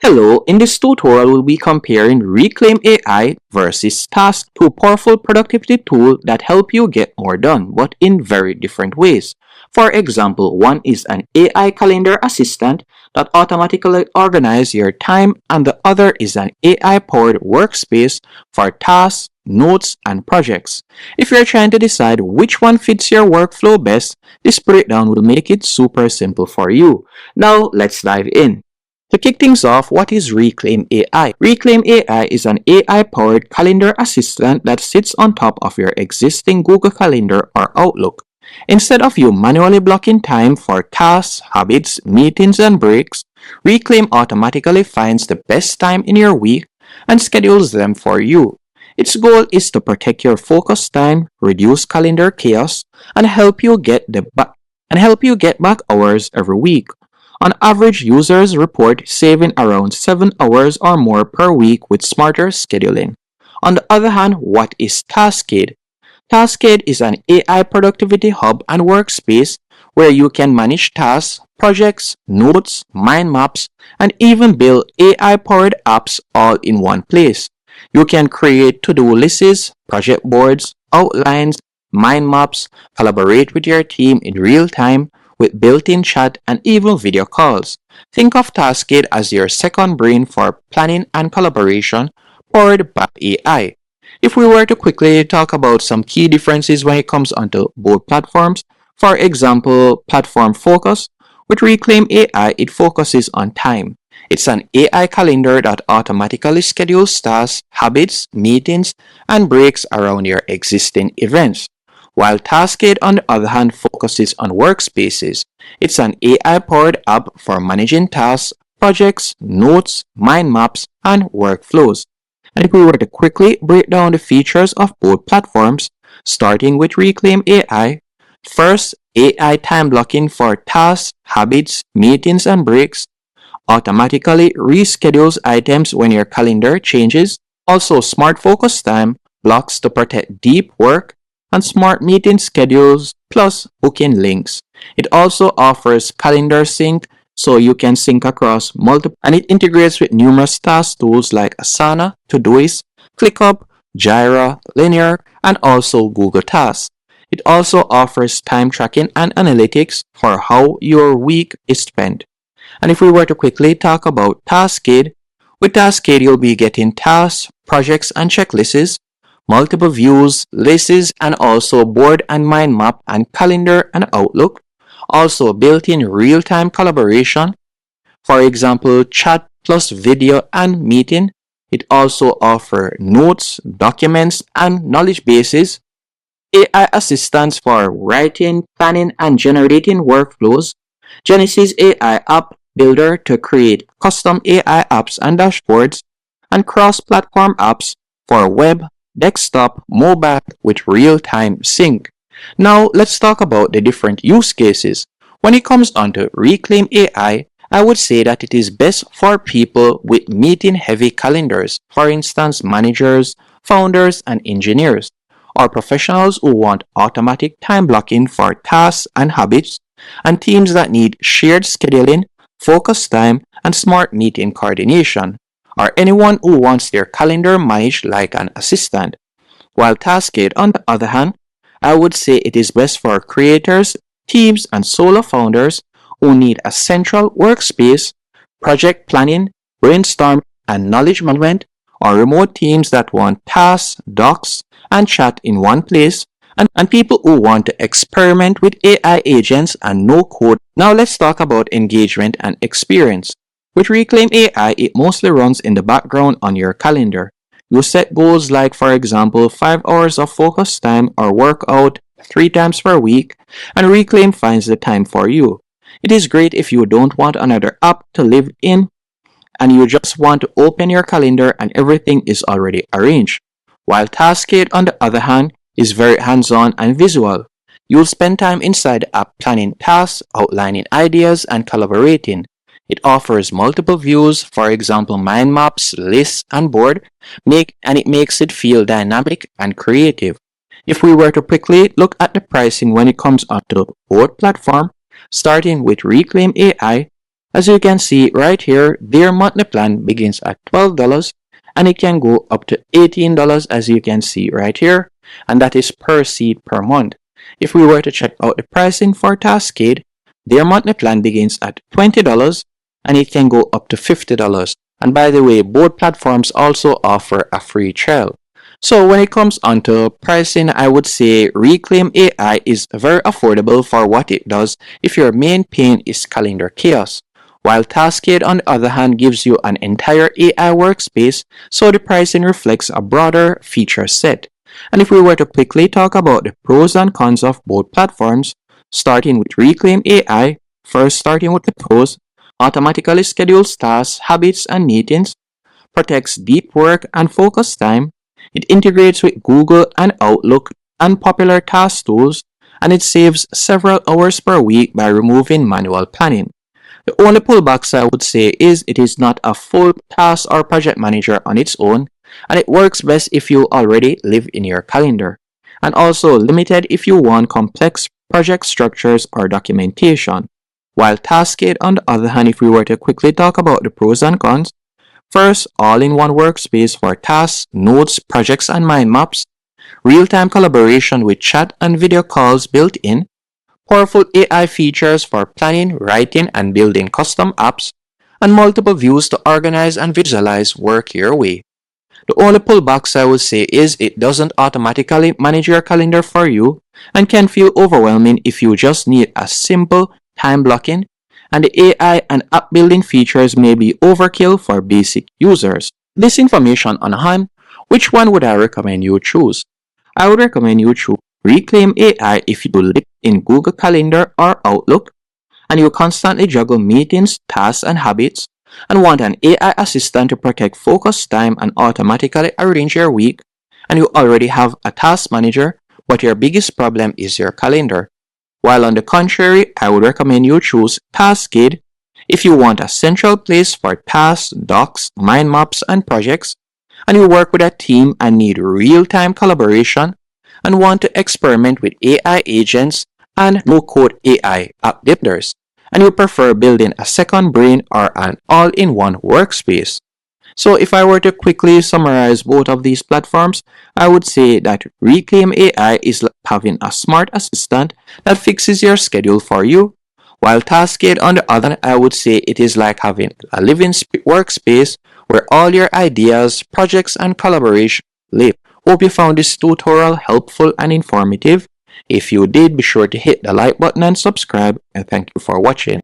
Hello, in this tutorial we'll be comparing Reclaim AI versus Task, two powerful productivity tools that help you get more done, but in very different ways. For example, one is an AI calendar assistant that automatically organizes your time, and the other is an AI-powered workspace for tasks, notes, and projects. If you're trying to decide which one fits your workflow best, this breakdown will make it super simple for you. Now, let's dive in. To kick things off, what is Reclaim AI? Reclaim AI is an AI-powered calendar assistant that sits on top of your existing Google Calendar or Outlook. Instead of you manually blocking time for tasks, habits, meetings, and breaks, Reclaim automatically finds the best time in your week and schedules them for you. Its goal is to protect your focus time, reduce calendar chaos, and help you get back hours every week. On average, users report saving around 7 hours or more per week with smarter scheduling. On the other hand, what is Taskade? Taskade is an AI productivity hub and workspace where you can manage tasks, projects, notes, mind maps, and even build AI-powered apps all in one place. You can create to-do lists, project boards, outlines, mind maps, collaborate with your team in real time with built-in chat and even video calls. Think of Taskade as your second brain for planning and collaboration powered by AI. If we were to quickly talk about some key differences when it comes onto both platforms, for example, platform focus, with Reclaim AI, it focuses on time. It's an AI calendar that automatically schedules tasks, habits, meetings, and breaks around your existing events. While Taskade, on the other hand, focuses on workspaces. It's an AI-powered app for managing tasks, projects, notes, mind maps, and workflows. And if we were to quickly break down the features of both platforms, starting with Reclaim AI, first, AI time blocking for tasks, habits, meetings, and breaks, automatically reschedules items when your calendar changes. Also, smart focus time blocks to protect deep work and smart meeting schedules plus booking links. It also offers calendar sync so you can sync across multiple, and it integrates with numerous task tools like Asana, Todoist, ClickUp, Jira, Linear, and also Google Tasks. It also offers time tracking and analytics for how your week is spent. And if we were to quickly talk about Taskade, with Taskade you'll be getting tasks, projects, and checklists, multiple views, lists, and also board and mind map and calendar and Outlook. Also built-in real-time collaboration, for example, chat plus video and meeting. It also offers notes, documents, and knowledge bases, AI assistance for writing, planning, and generating workflows, Genesis AI app builder to create custom AI apps and dashboards, and cross-platform apps for web, desktop, mobile with real-time sync. Now let's talk about the different use cases. When it comes on to Reclaim AI, I would say that it is best for people with meeting-heavy calendars, for instance managers, founders, and engineers, or professionals who want automatic time blocking for tasks and habits, and teams that need shared scheduling, focus time, and smart meeting coordination, or anyone who wants their calendar managed like an assistant. While Taskade, on the other hand, I would say it is best for creators, teams, and solo founders who need a central workspace, project planning, brainstorm, and knowledge management, or remote teams that want tasks, docs, and chat in one place, and people who want to experiment with AI agents and no code. Now let's talk about engagement and experience. With Reclaim AI, it mostly runs in the background on your calendar. You set goals like, for example, 5 hours of focus time or workout 3 times per week, and Reclaim finds the time for you. It is great if you don't want another app to live in and you just want to open your calendar and everything is already arranged. While Taskade, on the other hand, is very hands-on and visual. You'll spend time inside the app planning tasks, outlining ideas, and collaborating. It offers multiple views, for example mind maps, lists, and board, and it makes it feel dynamic and creative. If we were to quickly look at the pricing when it comes onto both platforms, starting with Reclaim AI, As you can see right here, their monthly plan begins at $12 and it can go up to $18 as you can see right here, and that is per seat per month. If we were to check out the pricing for Taskade, their monthly plan begins at $20 and it can go up to $50. And by the way, both platforms also offer a free trial. So when it comes onto pricing, I would say Reclaim AI is very affordable for what it does if your main pain is calendar chaos, while Taskade on the other hand gives you an entire AI workspace, so the pricing reflects a broader feature set. And if we were to quickly talk about the pros and cons of both platforms, starting with Reclaim AI, first starting with the pros, automatically schedules tasks, habits, and meetings, protects deep work and focus time, it integrates with Google and Outlook and popular task tools, and it saves several hours per week by removing manual planning. The only pullbacks I would say is it is not a full task or project manager on its own, and it works best if you already live in your calendar, and also limited if you want complex project structures or documentation. While Taskade, on the other hand, if we were to quickly talk about the pros and cons, first, all-in-one workspace for tasks, notes, projects, and mind maps, real-time collaboration with chat and video calls built in, powerful AI features for planning, writing, and building custom apps, and multiple views to organize and visualize work your way. The only pullbacks I would say is it doesn't automatically manage your calendar for you and can feel overwhelming if you just need a simple time blocking, and the AI and app building features may be overkill for basic users. This information on hand, which one would I recommend you choose? I would recommend you choose Reclaim AI if you live in Google Calendar or Outlook and you constantly juggle meetings, tasks, and habits, and want an AI assistant to protect focus time and automatically arrange your week, and you already have a task manager, but your biggest problem is your calendar. While on the contrary, I would recommend you choose Taskade if you want a central place for tasks, docs, mind maps, and projects, and you work with a team and need real-time collaboration, and want to experiment with AI agents and no-code AI app builders, and you prefer building a second brain or an all-in-one workspace. So if I were to quickly summarize both of these platforms, I would say that Reclaim AI is like having a smart assistant that fixes your schedule for you, while Taskade on the other hand, I would say it is like having a living workspace where all your ideas, projects, and collaboration live. Hope you found this tutorial helpful and informative. If you did, be sure to hit the like button and subscribe, and thank you for watching.